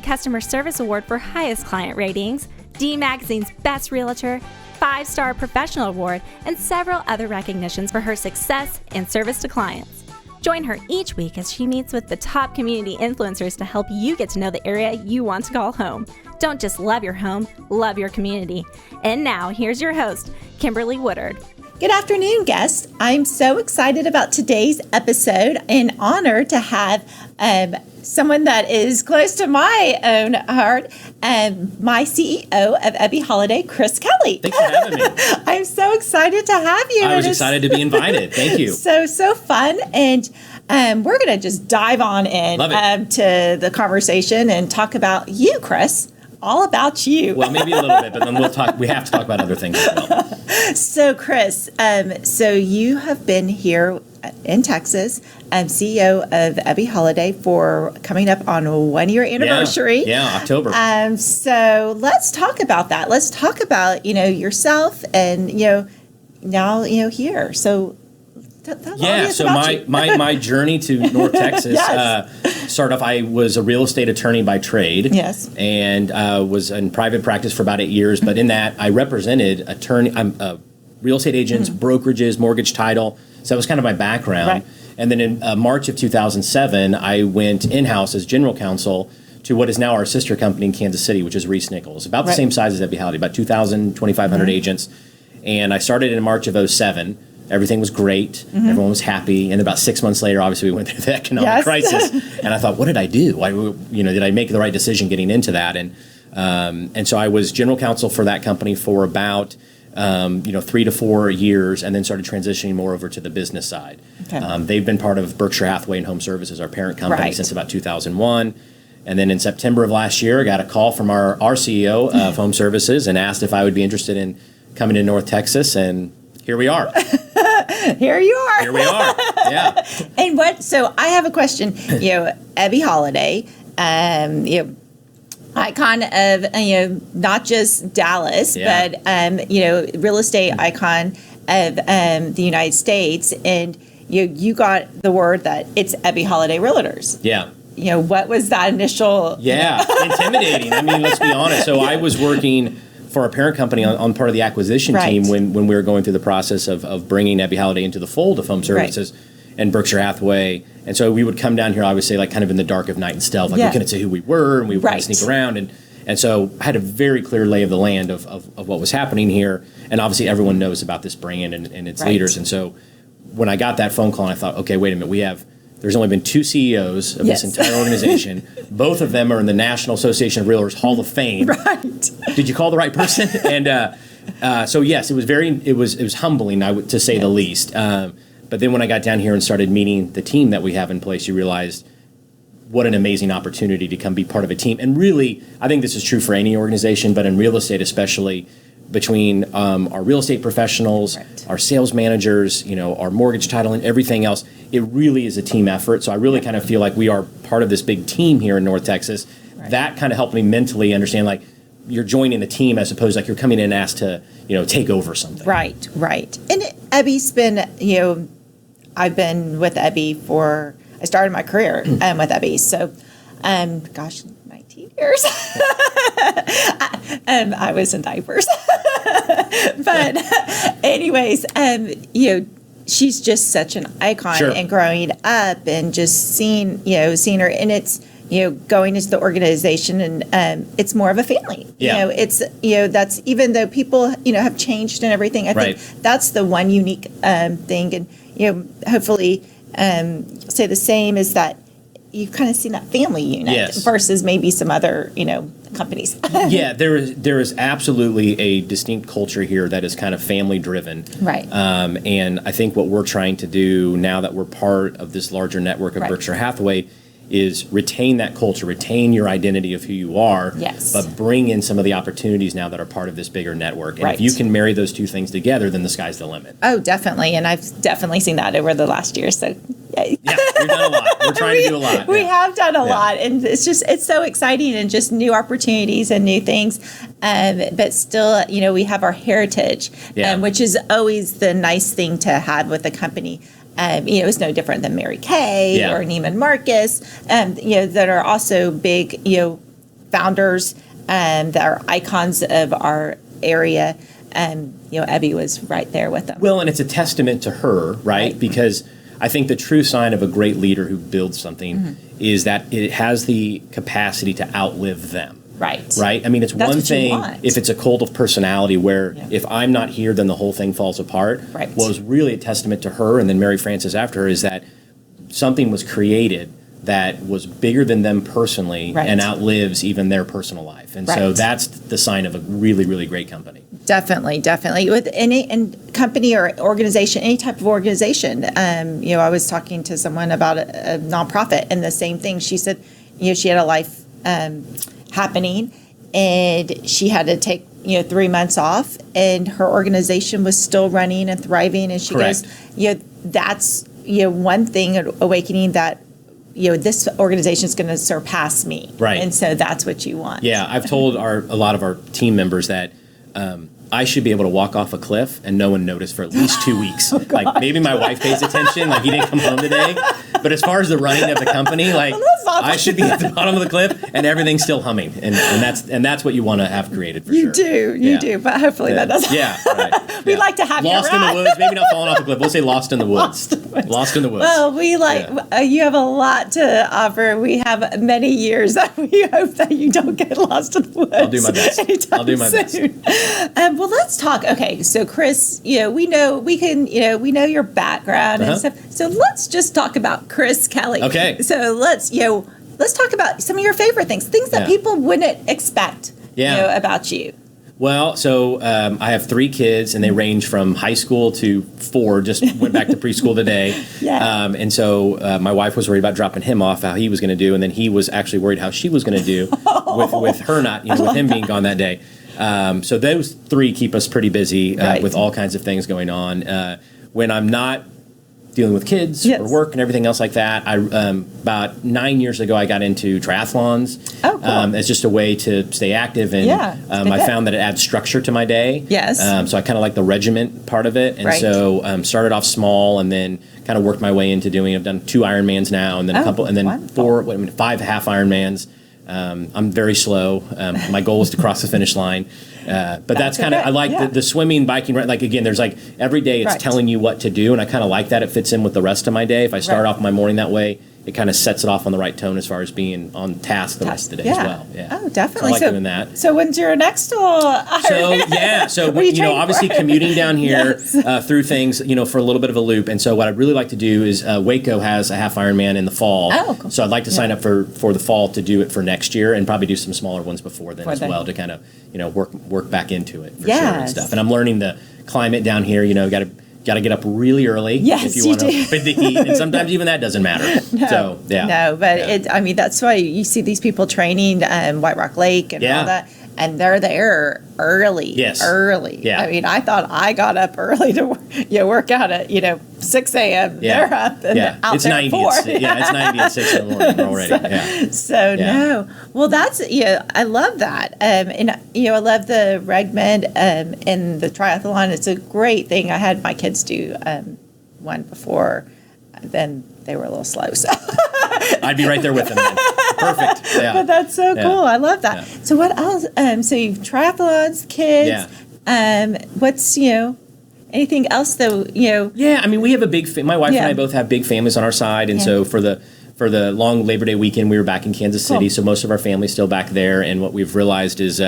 Customer Service Award for highest client ratings, D Magazine's Best Realtor, 5-star Professional Award, and several other recognitions for her success and service to clients. Join her each week as she meets with the top community influencers to help you get to know the area you want to call home. Don't just love your home, love your community. And now, here's your host, Kimberly Woodard. Good afternoon, guests. I'm so excited about today's episode and honored to have someone that is close to my own heart, my CEO of Ebby Halliday, Chris Kelly. Thanks for having me. I'm so excited to have you. I was excited to be invited. Thank you. So fun. And we're going to just dive on in to the conversation and talk about you, Chris. All about you. Well, maybe a little bit, but then we have to talk about other things as well. So, Chris, so you have been here in Texas, CEO of Ebby Halliday for coming up on a 1-year anniversary. Yeah, October. So let's talk about that. Let's talk about, yourself and, now, here. So so my journey to North Texas started off. I was a real estate attorney by trade. Yes. And was in private practice for about 8 years. But in that, I represented real estate agents, brokerages, mortgage title. So that was kind of my background. Right. And then in March of 2007, I went in-house as general counsel to what is now our sister company in Kansas City, which is Reese Nichols, about the same size as Ebby Halliday, about 2,500 agents. And I started in March of 2007. Everything was great. Everyone was happy. And about 6 months later, obviously, we went through the economic crisis. And I thought, what did I do? Did I make the right decision getting into that? And so I was general counsel for that company for about 3 to 4 years, and then started transitioning more over to the business side. Okay. They've been part of Berkshire Hathaway and Home Services, our parent company, since about 2001. And then in September of last year, I got a call from our CEO of Home Services and asked if I would be interested in coming to North Texas, and here we are. Here you are. Here we are. Yeah. And so I have a question. Ebby Halliday, icon of, not just Dallas, but, real estate icon of the United States. And you got the word that it's Ebby Halliday Realtors. Yeah. What was that initial? Yeah, intimidating. I mean, let's be honest. So I was working for our parent company on part of the acquisition team when we were going through the process of bringing Ebby Halliday into the fold of Home Services and Berkshire Hathaway. And so we would come down here, I would say, like kind of in the dark of night and stealth. Like we couldn't say who we were, and we would kind of sneak around. And so I had a very clear lay of the land of what was happening here. And obviously everyone knows about this brand and its leaders. And so when I got that phone call, and I thought, okay, wait a minute, there's only been 2 CEOs of this entire organization. Both of them are in the National Association of Realtors Hall of Fame. Right. Did you call the right person? And so yes, it was humbling, to say the least. But then when I got down here and started meeting the team that we have in place, you realized what an amazing opportunity to come be part of a team. And really, I think this is true for any organization, but in real estate especially, between our real estate professionals, our sales managers, our mortgage title, and everything else, it really is a team effort. So I really kind of feel like we are part of this big team here in North Texas. That kind of helped me mentally understand, like, you're joining a team as opposed to like you're coming in and asked to, take over something. Right. And Ebby's been, I've been with Ebby I started my career with Ebby. So, 19 years. I was in diapers. But anyways, she's just such an icon. And growing up and just seeing her, and it's, going into the organization, and it's more of a family. It's, that's, even though people, have changed and everything, I think that's the one unique thing. And, hopefully say the same is that you've kind of seen that family unit versus maybe some other, companies. Yeah, there is absolutely a distinct culture here that is kind of family driven. Right. And I think what we're trying to do now that we're part of this larger network of Berkshire Hathaway is retain that culture, retain your identity of who you are, but bring in some of the opportunities now that are part of this bigger network. And if you can marry those two things together, then the sky's the limit. Oh, definitely. And I've definitely seen that over the last year. So yeah, we've done a lot. We're trying to do a lot. We have done a lot. And it's so exciting, and just new opportunities and new things. But still, we have our heritage, which is always the nice thing to have with the company. It's no different than Mary Kay or Neiman Marcus, that are also big, founders that are icons of our area. Ebby was right there with them. Well, and it's a testament to her, right? Because I think the true sign of a great leader who builds something is that it has the capacity to outlive them. Right. Right? I mean, it's one thing if it's a cult of personality where if I'm not here, then the whole thing falls apart. Right. What was really a testament to her and then Mary Frances after her is that something was created that was bigger than them personally and outlives even their personal life. And so that's the sign of a really, really great company. Definitely. With any company or organization, any type of organization. I was talking to someone about a nonprofit, and the same thing. She said, she had a life happening, and she had to take 3 months off, and her organization was still running and thriving. And she goes, that's one thing, awakening that this organization is going to surpass me. Right. And so that's what you want. Yeah, I've told a lot of our team members that I should be able to walk off a cliff and no one noticed for at least 2 weeks. Like maybe my wife pays attention, like he didn't come home today. But as far as the running of the company, like I should be at the bottom of the cliff and everything's still humming. And that's what you want to have created for sure. You do, but hopefully that doesn't. Yeah, right. We'd like to have lost you in the woods, maybe not falling off a cliff. We'll say lost in the woods. Lost in the woods. Well, you have a lot to offer. We have many years that we hope that you don't get lost in the woods. I'll do my best. I'll do my best. Well, let's talk. Okay, so Chris, we know your background and stuff. So let's just talk about Chris Kelly. Okay. So let's talk about some of your favorite things that people wouldn't expect about you. Well, so I have 3 kids, and they range from high school to 4. Just went back to preschool today. And so my wife was worried about dropping him off, how he was going to do, and then he was actually worried how she was going to do with her not, with him being gone that day. So those 3 keep us pretty busy with all kinds of things going on. When I'm not dealing with kids or work and everything else like that, I about 9 years ago I got into triathlons as just a way to stay active, and I found that it adds structure to my day. So I kind of like the regiment part of it, and so started off small and then kind of worked my way into doing. I've done 2 Ironmans now, and then a couple, and then 5 half Ironmans. I'm very slow. My goal is to cross the finish line. But that's kind of, I like the swimming, biking, right? Like, again, there's like every day it's telling you what to do. And I kind of like that. It fits in with the rest of my day. If I start off my morning that way, it kind of sets it off on the right tone as far as being on task the rest of the day as well. Oh, definitely. So I like doing that. So when's your next Ironman? So obviously commuting down here through things, for a little bit of a loop. And so what I'd really like to do is Waco has a half Ironman in the fall. Oh, cool. So I'd like to sign up for the fall to do it for next year, and probably do some smaller ones before then well to kind of, work back into it for sure and stuff. And I'm learning the climate down here, got to get up really early if you want to avoid the heat, and sometimes even that doesn't matter. That's why you see these people training White Rock Lake and all that, and they're there early. Early. I mean, I thought I got up early to work out at 6 a.m. They're up and out it's there 90 at 4. It's 90 at 6 in the morning already. No. Well, that's I love that. And I love the regment and the triathlon. It's a great thing. I had my kids do one before, then they were a little slow. So I'd be right there with them then. Perfect. Yeah. But that's so cool. I love that. Yeah. So what else? So you've triathlons, kids. What's anything else though? Yeah, I mean, we have a big. My wife and I both have big families on our side, and so for the long Labor Day weekend, we were back in Kansas City. So most of our family's still back there, and what we've realized is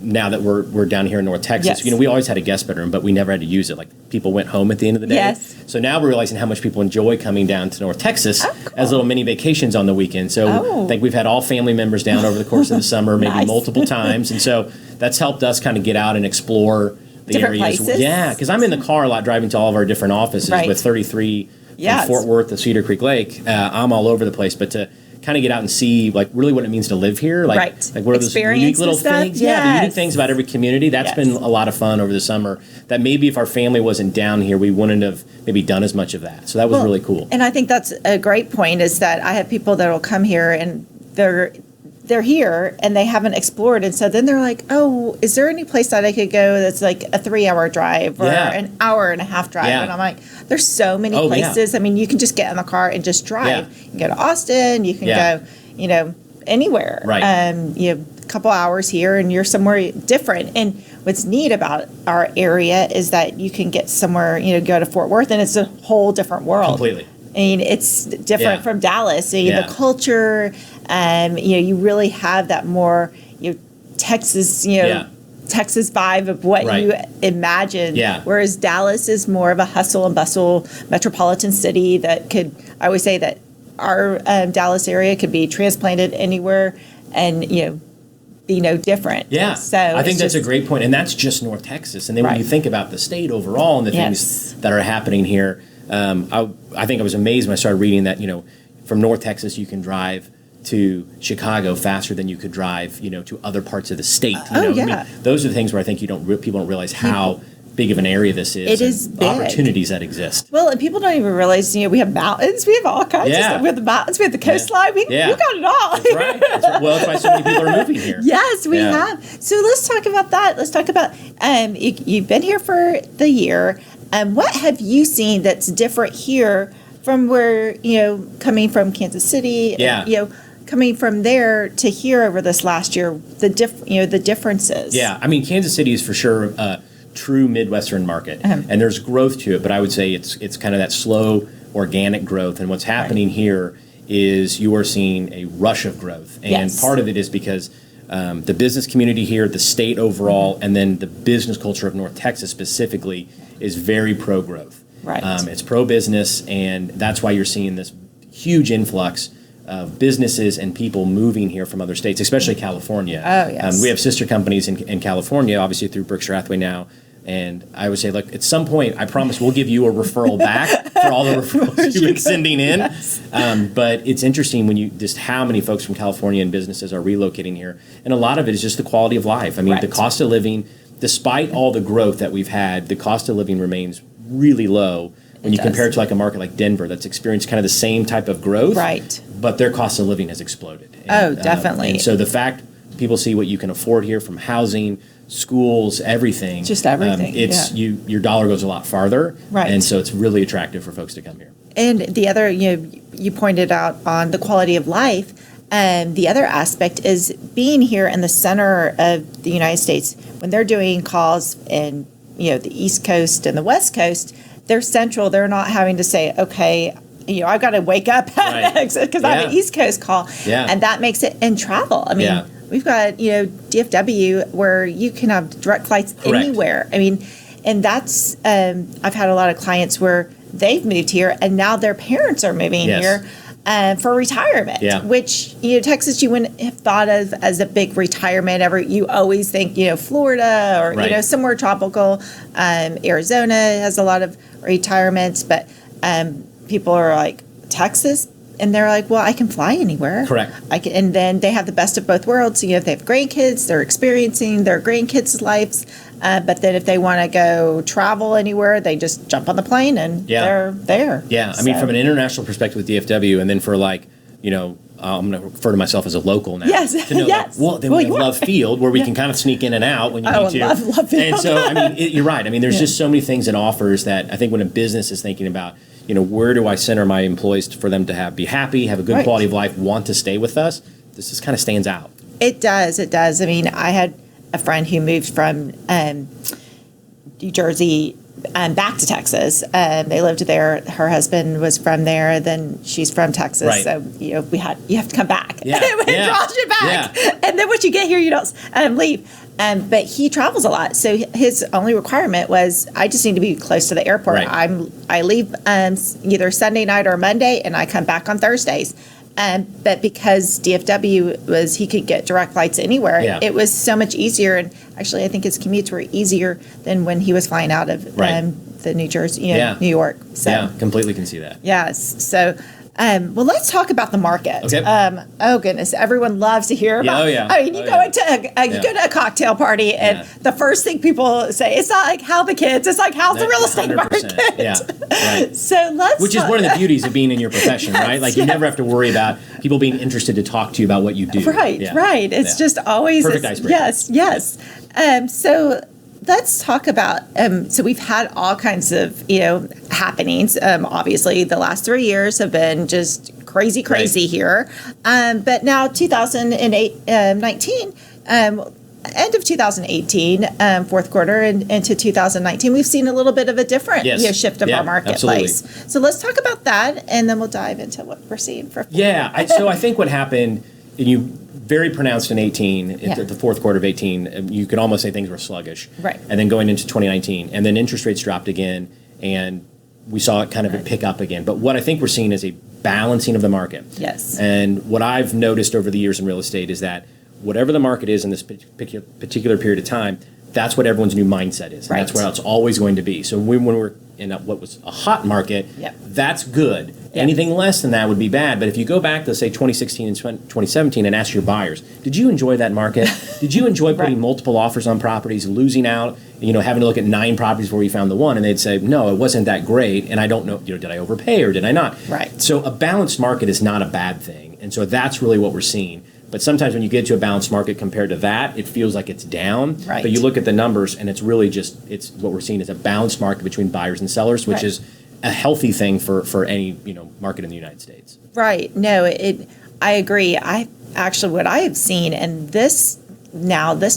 now that we're down here in North Texas, we always had a guest bedroom, but we never had to use it. Like, people went home at the end of the day. So now we're realizing how much people enjoy coming down to North Texas as little mini vacations on the weekend. So I think we've had all family members down over the course of the summer, maybe multiple times. And so that's helped us kind of get out and explore the different areas. Places. Yeah, because I'm in the car a lot driving to all of our different offices with 33 from Fort Worth to Cedar Creek Lake. I'm all over the place, but to kind of get out and see like really what it means to live here, like what are those unique little things? The unique things about every community. That's been a lot of fun over the summer. That maybe if our family wasn't down here, we wouldn't have maybe done as much of that. So that was really cool. And I think that's a great point. Is that I have people that will come here and they're here and they haven't explored, and so then they're like, oh, is there any place that I could go that's like a 3-hour drive or an hour and a half drive? And I'm like, there's so many places. I mean, you can just get in the car and just drive. You can go to Austin, you can go anywhere. Right. A couple hours here and you're somewhere different. And what's neat about our area is that you can get somewhere, go to Fort Worth and it's a whole different world. Completely. I mean, it's different from Dallas. So, the culture, you really have that more, Texas, Texas vibe of what you imagine. Yeah. Whereas Dallas is more of a hustle and bustle metropolitan city I always say that our Dallas area could be transplanted anywhere and, be no different. Yeah. So I think that's a great point. And that's just North Texas. And then when you think about the state overall and the things that are happening here, I think I was amazed when I started reading that, from North Texas you can drive to Chicago faster than you could drive, to other parts of the state. I mean, those are the things where I think people don't realize how big of an area this is. It is big. Opportunities that exist. Well, and people don't even realize, we have mountains, we have all kinds of stuff. We have the mountains, we have the coastline, we got it all. That's right. Well, that's why so many people are moving here. Yes, we have. So let's talk about that. Let's talk about, you've been here for the year. What have you seen that's different here from where, coming from Kansas City, coming from there to here over this last year, the differences? Yeah, I mean, Kansas City is for sure true Midwestern market, and there's growth to it, but I would say it's kind of that slow organic growth. And what's happening here is you are seeing a rush of growth, and part of it is because the business community here, the state overall, and then the business culture of North Texas specifically is very pro-growth. Right. It's pro-business, and that's why you're seeing this huge influx of businesses and people moving here from other states, especially California. Oh, yes. We have sister companies in California, obviously through Berkshire Hathaway now. And I would say, look, at some point, I promise we'll give you a referral back for all the referrals you've been sending in. Yes. But it's interesting when just how many folks from California and businesses are relocating here. And a lot of it is just the quality of life. I mean, the cost of living, despite all the growth that we've had, the cost of living remains really low when you compare it to like a market like Denver that's experienced kind of the same type of growth. Right. But their cost of living has exploded. And, definitely. And so the fact people see what you can afford here from housing, schools, everything. Just everything. Your dollar goes a lot farther. Right. And so it's really attractive for folks to come here. And the other, you pointed out on the quality of life. The other aspect is being here in the center of the United States. When they're doing calls in, the East Coast and the West Coast, they're central. They're not having to say, okay, I've got to wake up because I have an East Coast call. Yeah. And that makes it in travel. I mean, we've got, DFW where you can have direct flights anywhere. I mean, and that's, I've had a lot of clients where they've moved here and now their parents are moving here for retirement, which, Texas, you wouldn't have thought of as a big retirement ever. You always think, Florida or, somewhere tropical. Arizona has a lot of retirements, but people are like, Texas? And they're like, well, I can fly anywhere. Correct. And then they have the best of both worlds. So, if they have grandkids, they're experiencing their grandkids' lives. But then if they want to go travel anywhere, they just jump on the plane and they're there. Yeah. I mean, from an international perspective with DFW, and then for like, I'm going to refer to myself as a local now. Yes. To know, yes. We have Love Field where we can kind of sneak in and out when you need to. Love Field. And so, I mean, you're right. I mean, there's just so many things it offers that I think when a business is thinking about, where do I center my employees for them to be happy, have a good quality of life, want to stay with us, this just kind of stands out. It does. It does. I mean, I had a friend who moved from New Jersey back to Texas. They lived there. Her husband was from there. Then she's from Texas. Right. So, you have to come back. Yeah. It draws you back. Yeah. And then once you get here, you don't leave. But he travels a lot. So his only requirement was, I just need to be close to the airport. Right. I leave either Sunday night or Monday, and I come back on Thursdays. But because DFW was, he could get direct flights anywhere, it was so much easier. And actually, I think his commutes were easier than when he was flying out of the New Jersey, New York. So, yeah, completely can see that. Yes. So, well, let's talk about the market. Okay. Oh goodness, everyone loves to hear about. I mean, you go to a cocktail party, and the first thing people say, it's not like how the kids, it's like how's the real estate market. Yeah. Right. So which is one of the beauties of being in your profession, right? Like you never have to worry about people being interested to talk to you about what you do. Right. It's just always perfect icebreaker. Yes. So let's talk about, so we've had all kinds of, happenings. Obviously, the last 3 years have been just crazy here. But now 2019, end of 2018, fourth quarter and into 2019, we've seen a little bit of a different shift of our marketplace. Absolutely. So let's talk about that, and then we'll dive into what we're seeing for. So I think what happened, and you very pronounced in 18, the fourth quarter of 18, you could almost say things were sluggish. Right. And then going into 2019, and then interest rates dropped again, and we saw it kind of pick up again. But what I think we're seeing is a balancing of the market. Yes. And what I've noticed over the years in real estate is that whatever the market is in this particular period of time, that's what everyone's new mindset is. And that's where it's always going to be. So when we're in what was a hot market, that's good. Anything less than that would be bad. But if you go back to, say, 2016 and 2017 and ask your buyers, did you enjoy that market? Did you enjoy putting multiple offers on properties, losing out, having to look at 9 properties before you found the one? And they'd say, no, it wasn't that great. And I don't know, did I overpay or did I not? Right. So a balanced market is not a bad thing. And so that's really what we're seeing. But sometimes when you get to a balanced market compared to that, it feels like it's down. Right. But you look at the numbers, and it's really what we're seeing is a balanced market between buyers and sellers, which is a healthy thing for any market in the United States. Right. No, I agree. What I have seen, and this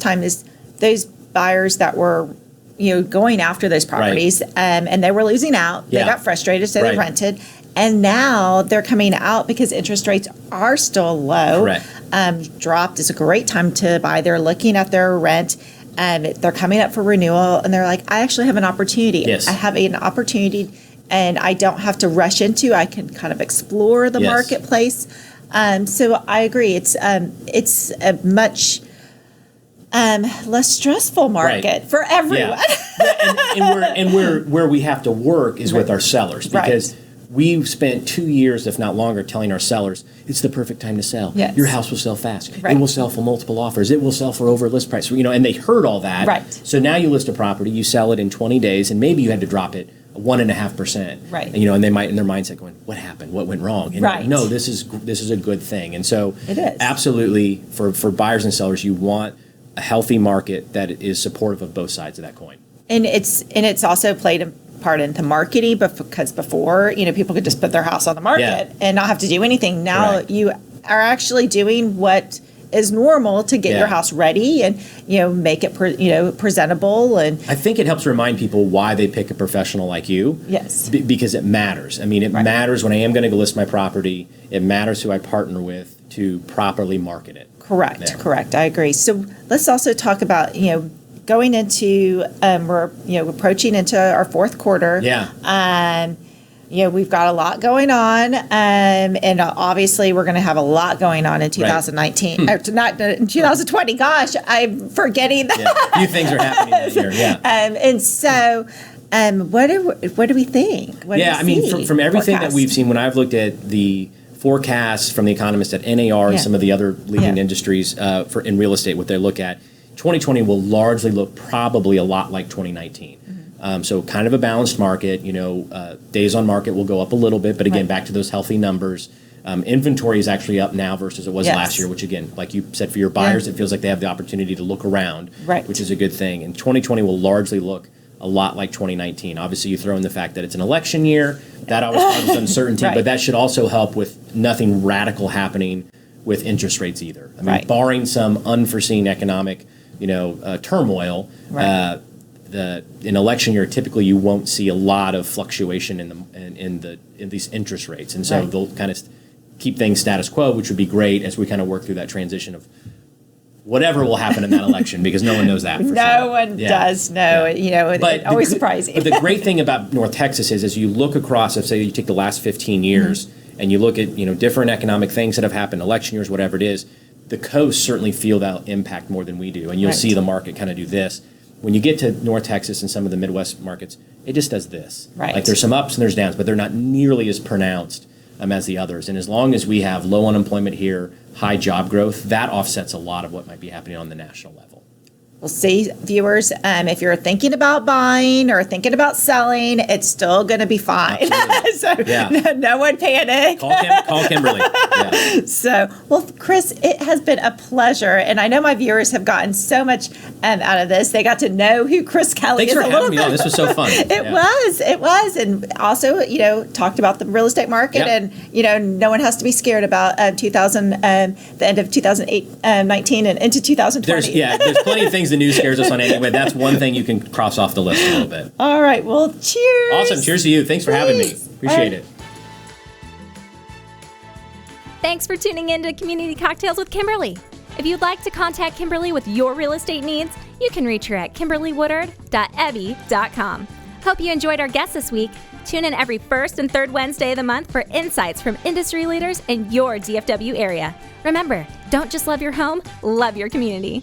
time is those buyers that were going after those properties, and they were losing out. They got frustrated, so they rented. And now they're coming out because interest rates are still low. Correct. Dropped is a great time to buy. They're looking at their rent, and they're coming up for renewal, and they're like, I actually have an opportunity. Yes. I have an opportunity, and I don't have to rush into. I can kind of explore the marketplace. So I agree. It's a much less stressful market for everyone. And where we have to work is with our sellers, because we've spent 2 years, if not longer, telling our sellers it's the perfect time to sell. Yes. Your house will sell fast. It will sell for multiple offers. It will sell for over list price. And they heard all that. Right. So now you list a property, you sell it in 20 days, and maybe you had to drop it 1.5%. Right. And they might in their mindset going, what happened? What went wrong? And no, this is a good thing. And so it is. Absolutely for buyers and sellers, you want a healthy market that is supportive of both sides of that coin. And it's also played a part into marketing, because before, people could just put their house on the market and not have to do anything. Now you are actually doing what is normal to get your house ready and make it presentable. And I think it helps remind people why they pick a professional like you. Yes. Because it matters. I mean, it matters when I am going to go list my property. It matters who I partner with to properly market it. Correct. I agree. So let's also talk about going into we're approaching into our fourth quarter. We've got a lot going on, and obviously we're going to have a lot going on in 2019. Not in 2020. Gosh, I'm forgetting that. A few things are happening that year. And so, what do we think? From everything that we've seen, when I've looked at the forecasts from the economists at NAR and some of the other leading industries in real estate, what they look at, 2020 will largely look probably a lot like 2019. So kind of a balanced market. Days on market will go up a little bit, but again, back to those healthy numbers. Inventory is actually up now versus it was last year, which again, like you said, for your buyers, it feels like they have the opportunity to look around, which is a good thing. And 2020 will largely look a lot like 2019. Obviously, you throw in the fact that it's an election year. That always causes uncertainty, but that should also help with nothing radical happening with interest rates either. I mean, barring some unforeseen economic turmoil, in election year, typically you won't see a lot of fluctuation in these interest rates, and so they'll kind of keep things status quo, which would be great as we kind of work through that transition of whatever will happen in that election, because no one knows that for sure. No one does know. It's always surprising. But the great thing about North Texas is, as you look across, say you take the last 15 years and you look at different economic things that have happened, election years, whatever it is, the coasts certainly feel that impact more than we do, and you'll see the market kind of do this. When you get to North Texas and some of the Midwest markets, it just does this. Like there's some ups and there's downs, but they're not nearly as pronounced as the others. And as long as we have low unemployment here, high job growth, that offsets a lot of what might be happening on the national level. We'll see, viewers, if you're thinking about buying or thinking about selling, it's still going to be fine. So no one panic. Call Kimberly. Yeah. So, well, Chris, it has been a pleasure. And I know my viewers have gotten so much out of this. They got to know who Chris Kelly is a little bit. Thanks for having me on. This was so fun. It was. And also, talked about the real estate market and, no one has to be scared about the end of 2019 and into 2020. There's plenty of things the news scares us on anyway. That's one thing you can cross off the list a little bit. All right. Well, cheers. Awesome. Cheers to you. Thanks for having me. Appreciate it. Thanks for tuning in to Community Cocktails with Kimberly. If you'd like to contact Kimberly with your real estate needs, you can reach her at kimberlywoodard.ebby.com. Hope you enjoyed our guest this week. Tune in every first and third Wednesday of the month for insights from industry leaders in your DFW area. Remember, don't just love your home, love your community.